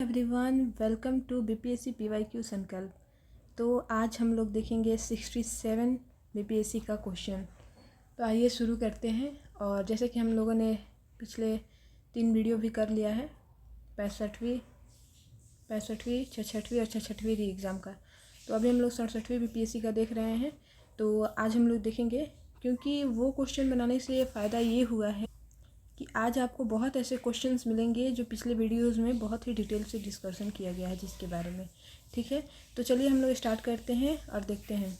Everyone, welcome to BPSC PYQ Sankalp. तो आज हम लोग देखेंगे 67 बीपीएससी का क्वेश्चन। तो आइए शुरू करते हैं। और जैसे कि हम लोगों ने पिछले 3 वीडियो भी कर लिया है, 65वीं, 66वीं और 66वीं री एग्ज़ाम का। तो अभी हम लोग 67वीं बीपीएससी का देख रहे हैं। तो आज हम लोग देखेंगे, क्योंकि वो क्वेश्चन बनाने से फ़ायदा ये हुआ है कि आज आपको बहुत ऐसे क्वेश्चंस मिलेंगे जो पिछले वीडियोस में बहुत ही डिटेल से डिस्कशन किया गया है जिसके बारे में। ठीक है, तो चलिए हम लोग स्टार्ट करते हैं और देखते हैं।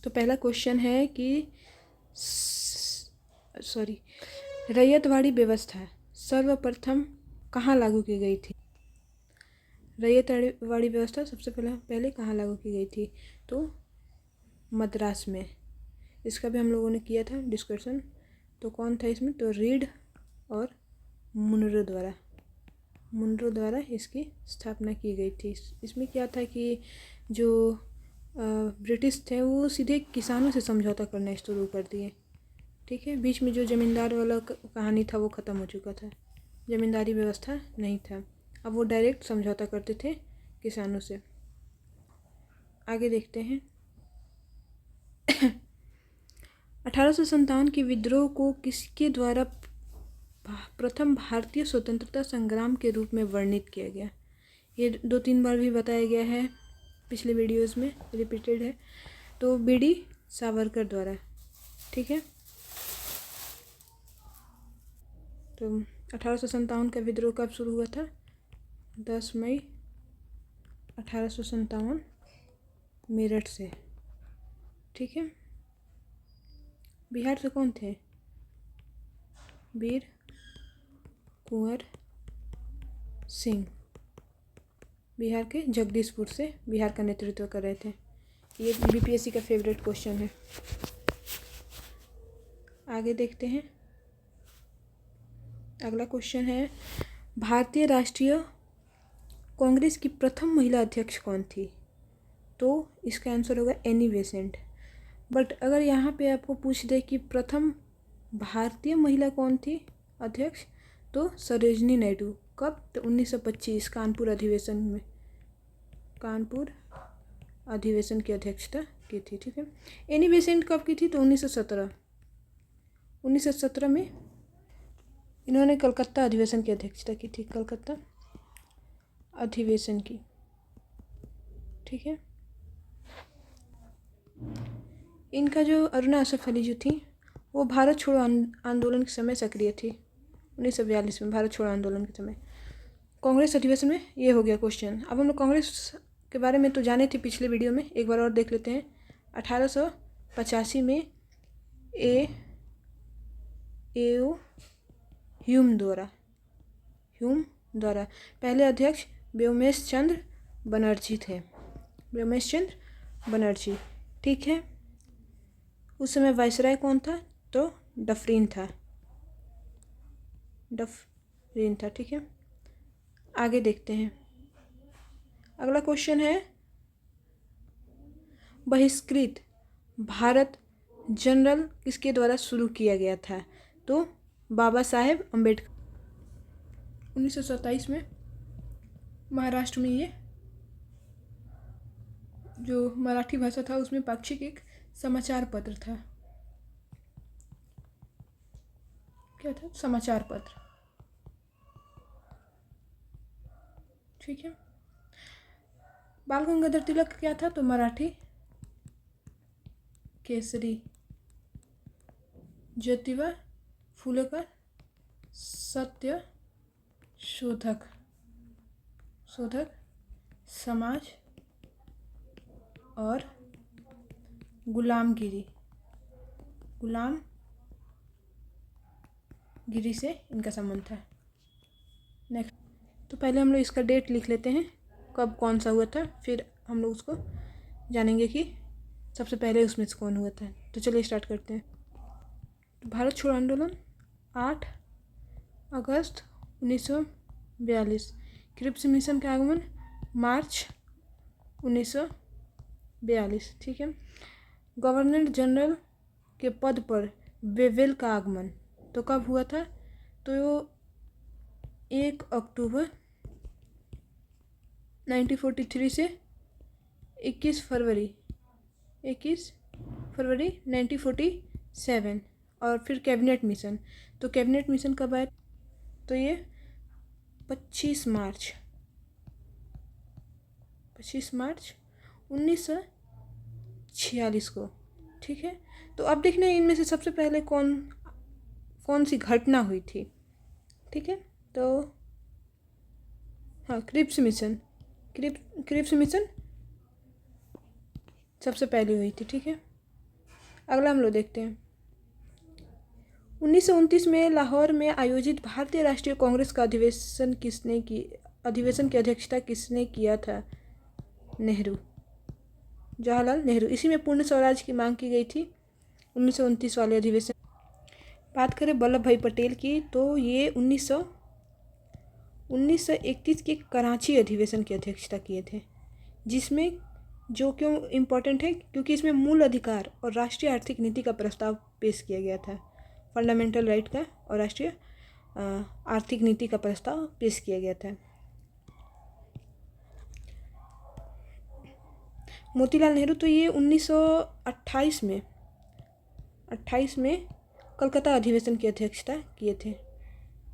तो पहला क्वेश्चन है कि रैयतवाड़ी व्यवस्था सर्वप्रथम कहाँ लागू की गई थी? रैयतवाड़ी व्यवस्था सबसे पहले कहाँ लागू की गई थी? तो मद्रास में। इसका भी हम लोगों ने किया था डिस्कशन। तो कौन था इसमें? तो रीड और मुनरो द्वारा इसकी स्थापना की गई थी। इसमें क्या था कि जो ब्रिटिश थे वो सीधे किसानों से समझौता करना शुरू कर दिए। ठीक है, बीच में जो ज़मींदार वाला कहानी था वो ख़त्म हो चुका था, ज़मींदारी व्यवस्था नहीं था। अब वो डायरेक्ट समझौता करते थे किसानों से। आगे देखते हैं। 1857 के विद्रोह को किसके द्वारा प्रथम भारतीय स्वतंत्रता संग्राम के रूप में वर्णित किया गया? ये 2-3 बार भी बताया गया है, पिछले वीडियोस में रिपीटेड है। तो बीडी सावरकर द्वारा। ठीक है, तो 1857 का विद्रोह कब शुरू हुआ था? 10 मई 1857 मेरठ से। ठीक है, बिहार से कौन थे? वीर कुंवर सिंह, बिहार के जगदीशपुर से बिहार का नेतृत्व कर रहे थे। ये बीपीएससी का फेवरेट क्वेश्चन है। आगे देखते हैं। अगला क्वेश्चन है, भारतीय राष्ट्रीय कांग्रेस की प्रथम महिला अध्यक्ष कौन थी? तो इसका आंसर होगा एनी बेसेंट। बट अगर यहाँ पे आपको पूछ दे कि प्रथम भारतीय महिला कौन थी अध्यक्ष, तो सरोजिनी नायडू। कब? तो 1925 कानपुर अधिवेशन की अध्यक्षता की थी। ठीक है, एनी बेसेंट कब की थी? तो 1917 में इन्होंने कलकत्ता अधिवेशन की अध्यक्षता की थी, कलकत्ता अधिवेशन की। ठीक है, इनका जो अरुणा असफ अली जो थी वो भारत छोड़ो आंदोलन के समय सक्रिय थी। 1942 में भारत छोड़ो आंदोलन के समय। कांग्रेस अधिवेशन में ये हो गया क्वेश्चन। अब हम लोग कांग्रेस के बारे में तो जाने थे पिछले वीडियो में, एक बार और देख लेते हैं। 1885 में ह्यूम द्वारा पहले अध्यक्ष व्योमेश चंद्र बनर्जी थे। ठीक है, उस समय वायसराय कौन था? तो डफरीन था। ठीक है, आगे देखते हैं। अगला क्वेश्चन है, बहिष्कृत भारत जनरल किसके द्वारा शुरू किया गया था? तो बाबा साहेब अम्बेडकर। 1927 में महाराष्ट्र में ये जो मराठी भाषा था उसमें पाक्षिक एक समाचार पत्र था। क्या था? समाचार पत्र। ठीक है, बाल गंगाधर तिलक क्या था? तो मराठी केसरी। ज्योतिबा फुलेकर सत्य शोधक समाज और गुलामगिरी से इनका संबंध था। नेक्स्ट, तो पहले हम लोग इसका डेट लिख लेते हैं, कब कौन सा हुआ था, फिर हम लोग उसको जानेंगे कि सबसे पहले उसमें से कौन हुआ था। तो चलिए स्टार्ट करते हैं। तो भारत छोड़ो आंदोलन 8 अगस्त 1942। क्रिप्स मिशन का आगमन मार्च 1942। ठीक है, गवर्नर जनरल के पद पर वेवेल का आगमन तो कब हुआ था? तो 1 अक्टूबर 1943 से 21 फरवरी 1947। और फिर कैबिनेट मिशन, तो कैबिनेट मिशन कब आया? तो ये 25 मार्च 1946 को। ठीक है, तो अब देखना है इनमें से सबसे पहले कौन सी घटना हुई थी। ठीक है, तो हाँ, क्रिप्स मिशन सबसे पहले हुई थी। ठीक है, अगला हम लोग देखते हैं। 1929 में लाहौर में आयोजित भारतीय राष्ट्रीय कांग्रेस का अधिवेशन की अध्यक्षता किसने किया था? नेहरू, जवाहरलाल नेहरू। इसी में पूर्ण स्वराज की मांग की गई थी 1929 वाले अधिवेशन। बात करें वल्लभ भाई पटेल की, तो ये 1931 के कराची अधिवेशन की अध्यक्षता किए थे, जिसमें जो क्यों इम्पोर्टेंट है, क्योंकि इसमें मूल अधिकार और राष्ट्रीय आर्थिक नीति का प्रस्ताव पेश किया गया था। फंडामेंटल राइट का और राष्ट्रीय आर्थिक नीति का प्रस्ताव पेश किया गया था। मोतीलाल नेहरू, तो ये 1928 में कलकत्ता अधिवेशन की अध्यक्षता किए थे।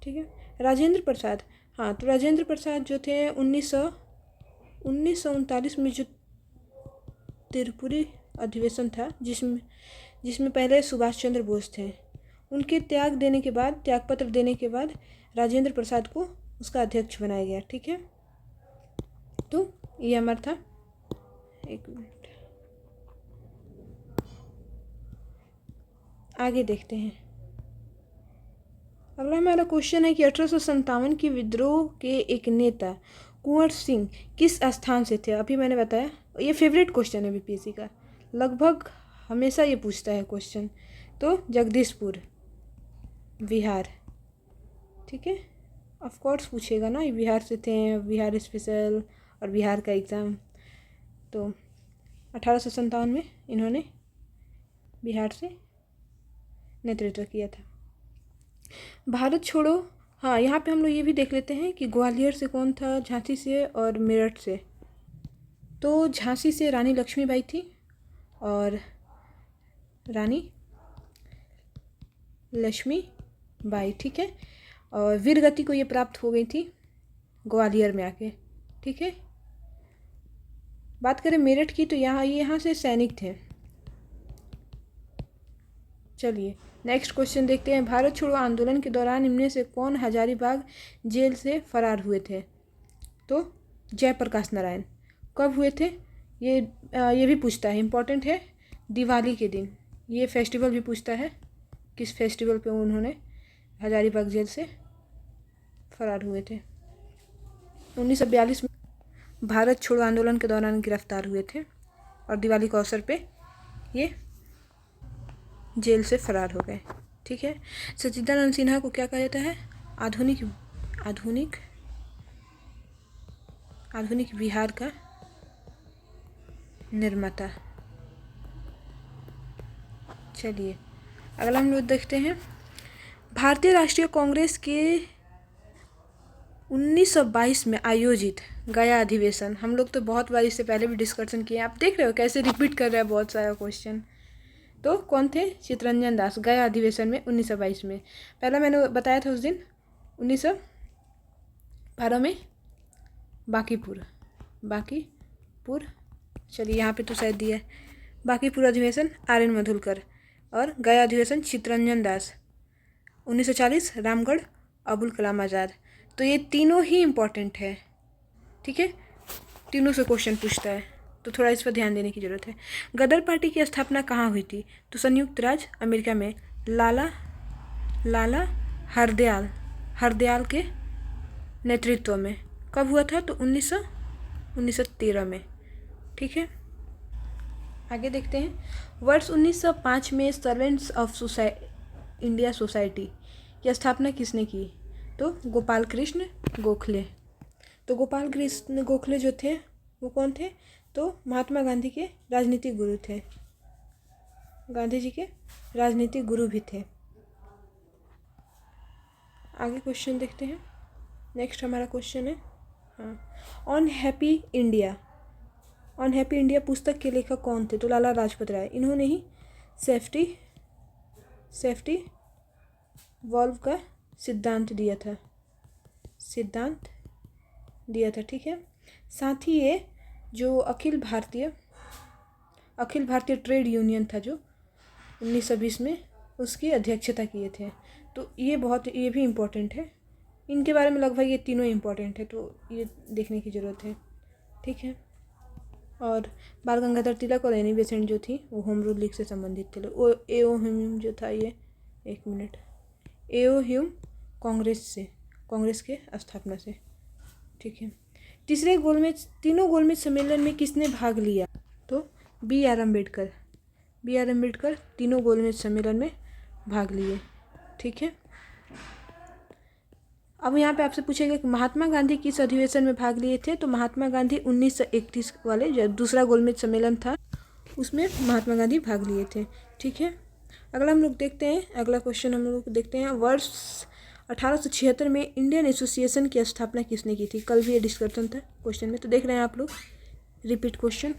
ठीक है, राजेंद्र प्रसाद, हाँ, तो राजेंद्र प्रसाद जो थे 1939 में जो त्रिपुरी अधिवेशन था, जिसमें पहले सुभाष चंद्र बोस थे, उनके त्यागपत्र देने के बाद राजेंद्र प्रसाद को उसका अध्यक्ष बनाया गया। ठीक है, तो ये हमारा था। एक मिनट, आगे देखते हैं। अगला हमारा क्वेश्चन है कि 1857 की विद्रोह के एक नेता कुंवर सिंह किस स्थान से थे? अभी मैंने बताया, ये फेवरेट क्वेश्चन है बीपीएससी का, लगभग हमेशा ये पूछता है क्वेश्चन। तो जगदीशपुर, बिहार। ठीक है, ऑफ कोर्स पूछेगा ना, ये बिहार से थे, बिहार स्पेशल और बिहार का एग्ज़ाम। तो 1857 में इन्होंने बिहार से नेतृत्व किया था। भारत छोड़ो, हाँ, यहाँ पे हम लोग ये भी देख लेते हैं कि ग्वालियर से कौन था, झांसी से और मेरठ से। तो झांसी से रानी लक्ष्मीबाई थी और रानी लक्ष्मीबाई। ठीक है, और वीरगति को ये प्राप्त हो गई थी ग्वालियर में आके। ठीक है, बात करें मेरठ की, तो यहाँ से सैनिक थे। चलिए नेक्स्ट क्वेश्चन देखते हैं। भारत छोड़ो आंदोलन के दौरान इनमें से कौन हजारीबाग जेल से फरार हुए थे? तो जयप्रकाश नारायण। कब हुए थे? ये भी पूछता है, इम्पोर्टेंट है, दिवाली के दिन। ये फेस्टिवल भी पूछता है, किस फेस्टिवल पे उन्होंने हजारीबाग जेल से फरार हुए थे। 1942 में भारत छोड़ो आंदोलन के दौरान गिरफ्तार हुए थे और दिवाली के अवसर पे ये जेल से फरार हो गए। ठीक है, सच्चिदानंद सिन्हा को क्या कहा जाता है? आधुनिक बिहार का निर्माता। चलिए अगला हम लोग देखते हैं। भारतीय राष्ट्रीय कांग्रेस के 1922 में आयोजित गया अधिवेशन, हम लोग तो बहुत बार इससे पहले भी डिस्कशन किए, आप देख रहे हो कैसे रिपीट कर रहे हैं बहुत सारा क्वेश्चन। तो कौन थे? चित्तरंजन दास, गया अधिवेशन में 1922 में। पहला मैंने बताया था उस दिन 1912 में बांकीपुर। चलिए यहाँ पे तो शायद दिया है, बांकीपुर अधिवेशन आर.एन. मधुलकर, और गया अधिवेशन चित्तरंजन दास। 1940 रामगढ़ अबुल कलाम आज़ाद। तो ये तीनों ही इम्पोर्टेंट है। ठीक है, तीनों से क्वेश्चन पूछता है, तो थोड़ा इस पर ध्यान देने की ज़रूरत है। गदर पार्टी की स्थापना कहाँ हुई थी? तो संयुक्त राज्य अमेरिका में लाला हरदयाल के नेतृत्व में। कब हुआ था? तो 1913 में। ठीक है, आगे देखते हैं। वर्ष 1905 में सर्वेंट्स ऑफ इंडिया सोसाइटी की स्थापना किसने की? तो गोपाल कृष्ण गोखले। तो गोपाल कृष्ण गोखले जो थे वो कौन थे? तो महात्मा गांधी के राजनीतिक गुरु थे, गांधी जी के राजनीतिक गुरु भी थे। आगे क्वेश्चन देखते हैं। नेक्स्ट हमारा क्वेश्चन है हाँ, on happy India, on happy India पुस्तक के लेखक कौन थे? तो लाला लाजपत राय। इन्होंने ही सेफ्टी वॉल्व का सिद्धांत दिया था, ठीक है। साथ ही ये जो अखिल भारतीय ट्रेड यूनियन था जो 1920 में, उसकी अध्यक्षता किए थे। तो ये भी इम्पोर्टेंट है, इनके बारे में लगभग ये तीनों इम्पोर्टेंट है, तो ये देखने की ज़रूरत है, ठीक है। और बाल गंगाधर तिलक और एनी बेसेंट जो थी वो होम रूल लीग से संबंधित थे। वो एओ ह्यूम जो था, ये एक मिनट, एओ ह्यूम कांग्रेस के स्थापना से, ठीक है। तीनों गोलमेज सम्मेलन में किसने भाग लिया? तो बी आर अम्बेडकर तीनों गोलमेज सम्मेलन में भाग लिए, ठीक है। अब यहाँ पे आपसे पूछेगा कि महात्मा गांधी किस अधिवेशन में भाग लिए थे? तो महात्मा गांधी 1931 वाले जो दूसरा गोलमेज सम्मेलन था उसमें महात्मा गांधी भाग लिए थे, ठीक है। अगला हम लोग देखते हैं, अगला क्वेश्चन हम लोग देखते हैं, वर्ष 1876 में इंडियन एसोसिएशन की स्थापना किसने की थी? कल भी ये डिस्कशन था क्वेश्चन में, तो देख रहे हैं आप लोग रिपीट क्वेश्चन।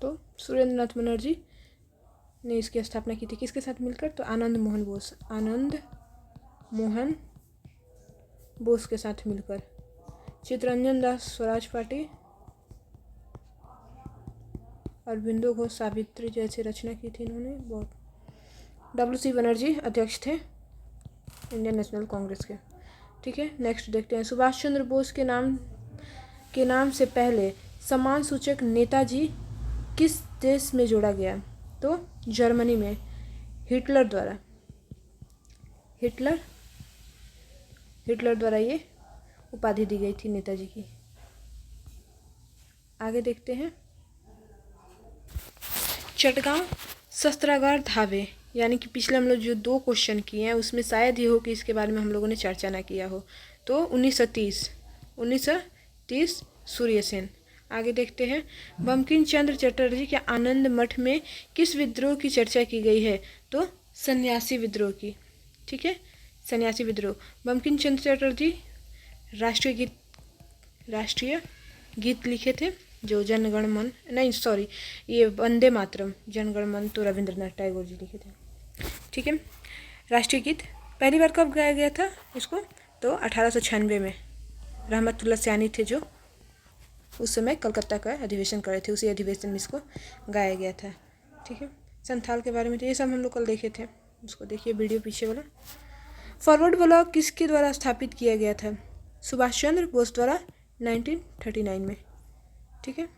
तो सुरेंद्र नाथ बनर्जी ने इसकी स्थापना की थी, किसके साथ मिलकर? तो आनंद मोहन बोस के साथ मिलकर। चित्तरंजन दास स्वराज पार्टी, अरविंदो घोष सावित्री जैसी रचना की थी इन्होंने बहुत। डब्ल्यू.सी. बनर्जी अध्यक्ष थे इंडियन नेशनल कांग्रेस के, ठीक है। नेक्स्ट देखते हैं, सुभाष चंद्र बोस के नाम से पहले सम्मान सूचक नेताजी किस देश में जोड़ा गया? तो जर्मनी में, हिटलर द्वारा ये उपाधि दी गई थी नेताजी की। आगे देखते हैं, चटगांव शस्त्रागार धावे, यानी कि पिछले हम लोग जो 2 क्वेश्चन किए हैं उसमें शायद ही हो कि इसके बारे में हम लोगों ने चर्चा ना किया हो। तो 1930 सूर्य सेन। आगे देखते हैं, बंकिम चंद्र चटर्जी के आनंद मठ में किस विद्रोह की चर्चा की गई है? तो सन्यासी विद्रोह की, ठीक है, सन्यासी विद्रोह। बंकिम चंद्र चटर्जी राष्ट्रीय गीत लिखे थे जो जनगण मन, नहीं सॉरी, ये वंदे मातरम, जनगण मन तो रविंद्रनाथ टैगोर जी लिखे थे, ठीक है। राष्ट्रीय गीत पहली बार कब गाया गया था इसको? तो 1896 में रहमतुल्लाह सयानी थे जो उस समय कलकत्ता का अधिवेशन करे थे, उसी अधिवेशन में इसको गाया गया था, ठीक है। संथाल के बारे में तो ये सब हम लोग कल देखे थे, उसको देखिए वीडियो पीछे वाला। फॉरवर्ड ब्लॉक किसके द्वारा स्थापित किया गया था? सुभाष चंद्र बोस द्वारा 1939 में, ठीक है।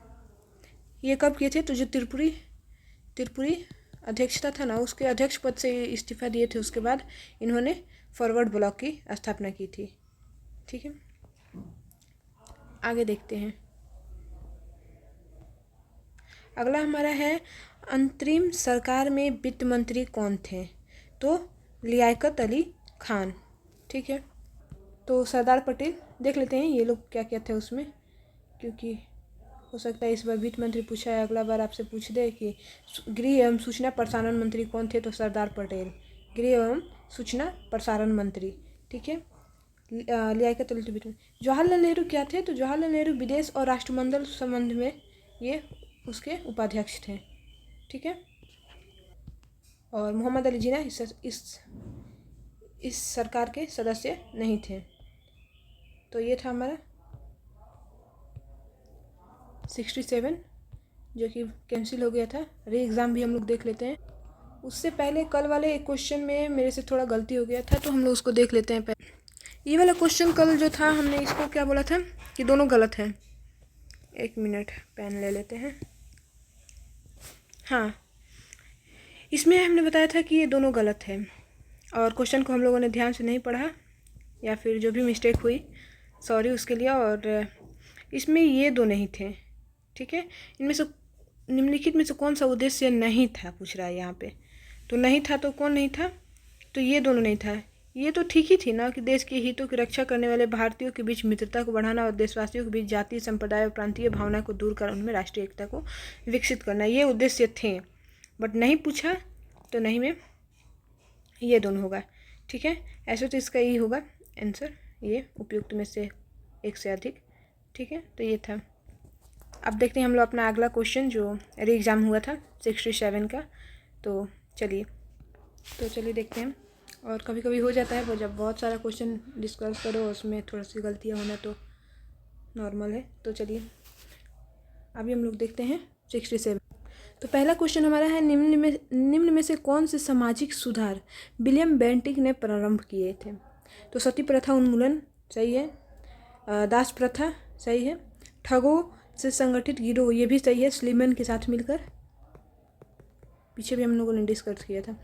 ये कब किए थे? तो जो त्रिपुरी अध्यक्षता था ना, उसके अध्यक्ष पद से इस्तीफा दिए थे, उसके बाद इन्होंने फॉरवर्ड ब्लॉक की स्थापना की थी, ठीक है। आगे देखते हैं, अगला हमारा है, अंतरिम सरकार में वित्त मंत्री कौन थे? तो लियाकत अली खान, ठीक है। तो सरदार पटेल देख लेते हैं ये लोग क्या क्या थे उसमें, क्योंकि हो सकता है इस बार वित्त मंत्री पूछा है, अगला बार आपसे पूछ दे कि गृह एवं सूचना प्रसारण मंत्री कौन थे? तो सरदार पटेल, गृह एवं सूचना प्रसारण मंत्री, ठीक है। लियाकत अली वित्त। जवाहरलाल नेहरू क्या थे? तो जवाहरलाल नेहरू विदेश और राष्ट्रमंडल संबंध में ये उसके उपाध्यक्ष थे, ठीक है। और मोहम्मद अली जिन्ना इस सरकार के सदस्य नहीं थे। तो ये था हमारा 67 जो कि कैंसिल हो गया था। री एग्ज़ाम भी हम लोग देख लेते हैं। उससे पहले कल वाले एक क्वेश्चन में मेरे से थोड़ा गलती हो गया था, तो हम लोग उसको देख लेते हैं पहले। ये वाला क्वेश्चन कल जो था हमने इसको क्या बोला था कि दोनों गलत हैं। एक मिनट पेन ले लेते हैं। हाँ, इसमें हमने बताया था कि ये दोनों गलत है और क्वेश्चन को हम लोगों ने ध्यान से नहीं पढ़ा या फिर जो भी मिस्टेक हुई सॉरी उसके लिए। और इसमें ये दो नहीं थे, ठीक है। इनमें से निम्नलिखित में से कौन सा उद्देश्य नहीं था पूछ रहा है यहाँ पे। तो नहीं था तो कौन नहीं था? तो ये दोनों नहीं था। ये तो ठीक ही थी ना कि देश के हितों की रक्षा करने वाले भारतीयों के बीच मित्रता को बढ़ाना और देशवासियों के बीच जातीय संप्रदाय और प्रांतीय भावना को दूर कर उनमें राष्ट्रीय एकता को विकसित करना, ये उद्देश्य थे। बट नहीं पूछा तो नहीं में ये दोनों होगा, ठीक है। ऐसे तो इसका यही होगा आंसर, ये उपयुक्त में से एक से अधिक, ठीक है, तो ये था। अब देखते हैं हम लोग अपना अगला क्वेश्चन जो री एग्ज़ाम हुआ था 67 का। तो चलिए देखते हैं। और कभी कभी हो जाता है वो, जब बहुत सारा क्वेश्चन डिस्कस करो उसमें थोड़ा सी गलतियाँ होना तो नॉर्मल है। तो चलिए अभी हम लोग देखते हैं 67। तो पहला क्वेश्चन हमारा है, निम्न में से कौन से सामाजिक सुधार विलियम बेंटिक ने प्रारंभ किए थे? तो सती प्रथा उन्मूलन सही है, दास प्रथा सही है, ठगों से संगठित गिरोह ये भी सही है स्लीमैन के साथ मिलकर, पीछे भी हम लोगों ने डिस्कस किया था।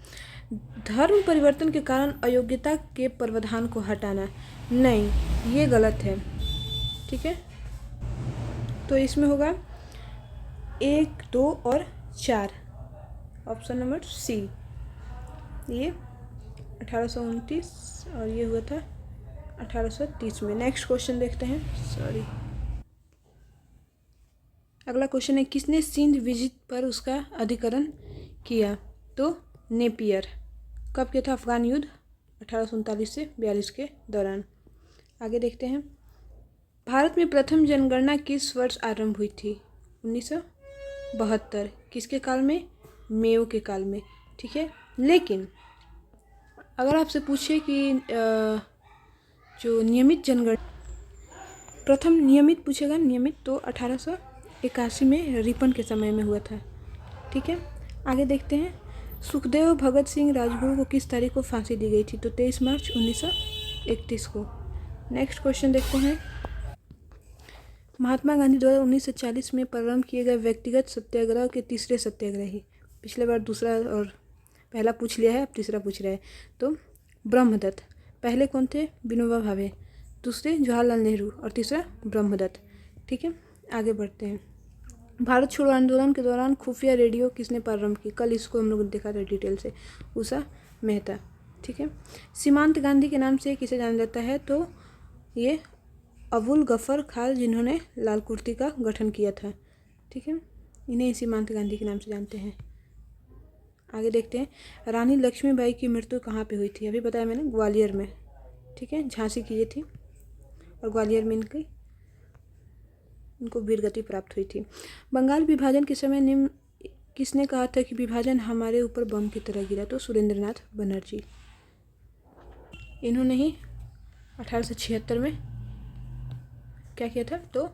धर्म परिवर्तन के कारण अयोग्यता के प्रावधान को हटाना, नहीं ये गलत है। ठीक है, तो इसमें होगा 1, 2 और 4, ऑप्शन नंबर सी। ये 1829 और ये हुआ था 1830 में। नेक्स्ट क्वेश्चन देखते हैं। सॉरी, अगला क्वेश्चन है, किसने सिंध विजिट पर उसका अधिकरण किया? तो नेपियर। कब किया था? अफगान युद्ध 1839 से 42 के दौरान। आगे देखते हैं, भारत में प्रथम जनगणना किस वर्ष आरंभ हुई थी? 1972। किसके काल में? मेयो के काल में। ठीक है, लेकिन अगर आपसे पूछे कि जो नियमित जनगणना प्रथम नियमित पूछेगा नियमित, तो 1881 में रिपन के समय में हुआ था। ठीक है, आगे देखते हैं, सुखदेव भगत सिंह राजगुरु को किस तारीख को फांसी दी गई थी? तो 23 मार्च 1931 को। नेक्स्ट क्वेश्चन देखते हैं, महात्मा गांधी द्वारा 1940 में प्रारंभ किए गए व्यक्तिगत सत्याग्रह के तीसरे सत्याग्रही। पिछले बार दूसरा और पहला पूछ लिया है, अब तीसरा पूछ रहा है। तो ब्रह्मदत्त। पहले कौन थे? विनोबा भावे, दूसरे जवाहरलाल नेहरू और तीसरा ब्रह्मदत्त। ठीक है, आगे बढ़ते हैं। भारत छोड़ो आंदोलन के दौरान खुफिया रेडियो किसने प्रारंभ की? कल इसको हम लोग ने देखा था डिटेल से, उषा मेहता। ठीक है, सीमांत गांधी के नाम से किसे जाना जाता है? तो ये अबुल गफर खान, जिन्होंने लाल कुर्ती का गठन किया था। ठीक है, इन्हें सीमांत गांधी के नाम से जानते हैं। आगे देखते हैं, रानी लक्ष्मीबाई की मृत्यु कहाँ पे हुई थी? अभी बताया मैंने, ग्वालियर में। ठीक है, झांसी की ये थी और ग्वालियर में इनको वीरगति प्राप्त हुई थी। बंगाल विभाजन के समय निम्न किसने कहा था कि विभाजन हमारे ऊपर बम की तरह गिरा? तो सुरेंद्रनाथ बनर्जी। इन्होंने ही 1876 में क्या किया था? तो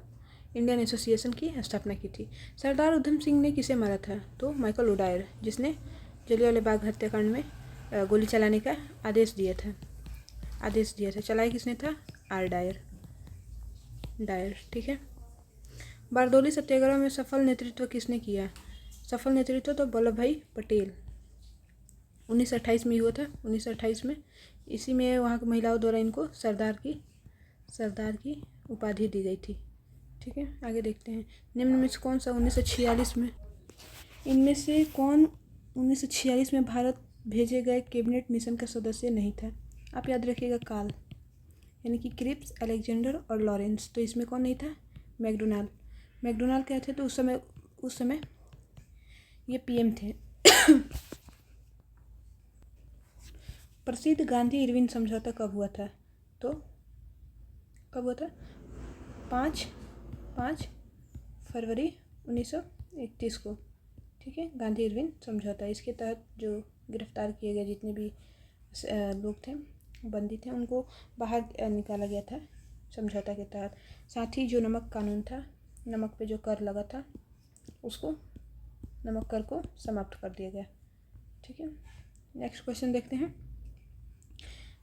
इंडियन एसोसिएशन की स्थापना की थी। सरदार उधम सिंह ने किसे मारा था? तो माइकल ओडायर, जिसने जलियांवाला बाग हत्याकांड में गोली चलाने का आदेश दिया था। चलाया किसने था? R Dyer. ठीक है, बारदोली सत्याग्रह में सफल नेतृत्व किसने किया? सफल नेतृत्व तो वल्लभ भाई पटेल। 1928 में हुआ था, 1928 में। इसी में वहाँ की महिलाओं द्वारा इनको सरदार की उपाधि दी गई थी। ठीक है, आगे देखते हैं, निम्न में से कौन सा 1946 में, इनमें से कौन 1946 में भारत भेजे गए कैबिनेट मिशन का सदस्य नहीं था? आप याद रखिएगा, काल, यानी कि क्रिप्स, अलेक्जेंडर और लॉरेंस। तो इसमें कौन नहीं था? मैकडोनाल्ड क्या थे? तो उस समय ये पीएम थे। प्रसिद्ध गांधी इरविन समझौता कब हुआ था? तो कब हुआ था? 5 फरवरी 1931 को। ठीक है, गांधी इरविन समझौता। इसके तहत जो गिरफ्तार किए गए जितने भी लोग थे, बंदी थे, उनको बाहर निकाला गया था समझौता के तहत। साथ ही जो नमक कानून था, नमक पे जो कर लगा था, उसको नमक कर को समाप्त कर दिया गया। ठीक है, नेक्स्ट क्वेश्चन देखते हैं,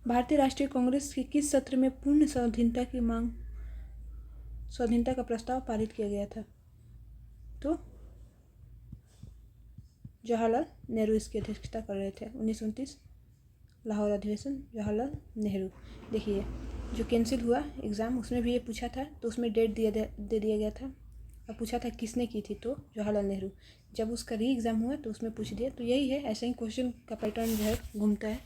भारतीय राष्ट्रीय कांग्रेस के किस सत्र में पूर्ण स्वाधीनता का प्रस्ताव पारित किया गया था? तो जवाहरलाल नेहरू इसकी अध्यक्षता कर रहे थे। 1929 लाहौर अधिवेशन, जवाहरलाल नेहरू। देखिए, जो कैंसिल हुआ एग्ज़ाम, उसमें भी ये पूछा था, तो उसमें डेट दे दिया गया था और पूछा था किसने की थी? तो जवाहरलाल नेहरू। जब उसका री एग्ज़ाम हुआ तो उसमें पूछ दिया। तो यही है, ऐसे ही क्वेश्चन का पैटर्न जो है घूमता है।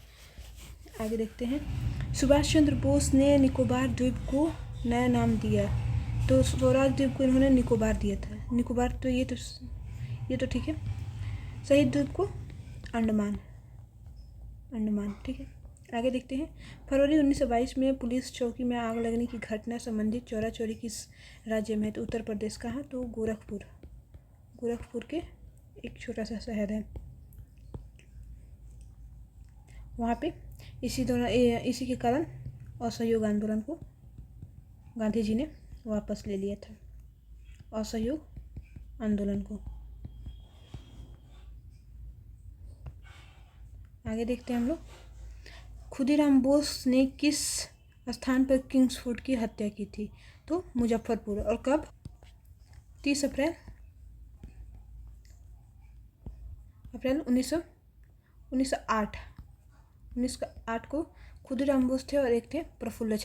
आगे देखते हैं, सुभाष चंद्र बोस ने निकोबार द्वीप को नया नाम दिया। तो स्वराज द्वीप को इन्होंने निकोबार दिया था। निकोबार, तो ये तो ठीक है। शहीद द्वीप को अंडमान। ठीक है, आगे देखते हैं। फरवरी 1922 में पुलिस चौकी में आग लगने की घटना संबंधित चोरा चोरी किस राज्य में है? तो उत्तर प्रदेश का है, तो गोरखपुर के एक छोटा सा शहर है वहाँ पे। इसी के कारण असहयोग आंदोलन को गांधी जी ने वापस ले लिया था, असहयोग आंदोलन को। आगे देखते हैं हम लोग। खुदीराम बोस ने किस स्थान पर किंग्सफोर्ड की हत्या की थी? तो मुजफ्फरपुर। और कब? 30 अप्रैल 1908 को खुदीराम बोस थे और एक थे प्रफुल्ल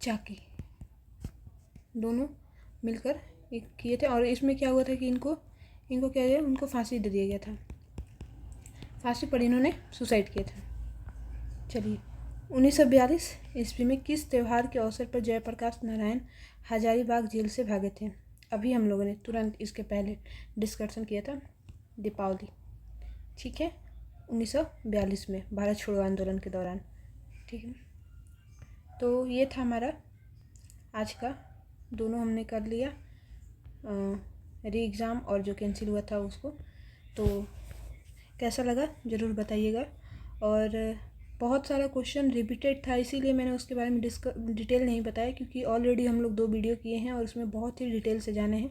चाकी, दोनों मिलकर एक किए थे। और इसमें क्या हुआ था कि इनको क्या है, उनको फांसी दे दिया गया था, फांसी पर इन्होंने सुसाइड किया था। चलिए, 1942 ईस्वी में किस त्यौहार के अवसर पर जयप्रकाश नारायण हजारीबाग जेल से भागे थे? अभी हम लोगों ने तुरंत इसके पहले डिस्कशन किया था, दीपावली, ठीक है, 1942 में भारत छोड़ो आंदोलन के दौरान, ठीक है। तो ये था हमारा आज का, दोनों हमने कर लिया, री एग्ज़ाम और जो कैंसिल हुआ था उसको। तो कैसा लगा ज़रूर बताइएगा। और बहुत सारा क्वेश्चन रिपीटेड था, इसीलिए मैंने उसके बारे में डिटेल नहीं बताया, क्योंकि ऑलरेडी हम लोग 2 वीडियो किए हैं और उसमें बहुत ही डिटेल से जाने हैं।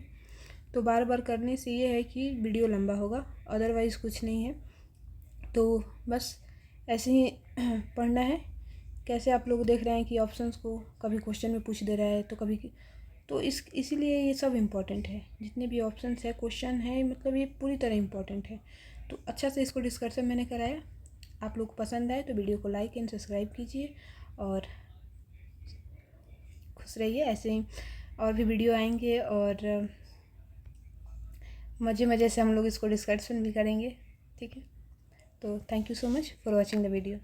तो बार बार करने से ये है कि वीडियो लंबा होगा, अदरवाइज़ कुछ नहीं है। तो बस ऐसे ही पढ़ना है। कैसे आप लोग देख रहे हैं कि ऑप्शंस को कभी क्वेश्चन में पूछ दे रहा है तो कभी, तो इसीलिए ये सब इम्पॉर्टेंट है, जितने भी ऑप्शंस है, क्वेश्चन है, मतलब ये पूरी तरह इम्पॉर्टेंट है। तो अच्छा से इसको डिस्कशन मैंने कराया। आप लोग को पसंद आए तो वीडियो को लाइक एंड सब्सक्राइब कीजिए और खुश रहिए। ऐसे ही और भी वीडियो आएंगे और मज़े से हम लोग इसको डिस्कशन भी करेंगे, ठीक है। तो thank you so much for watching the video.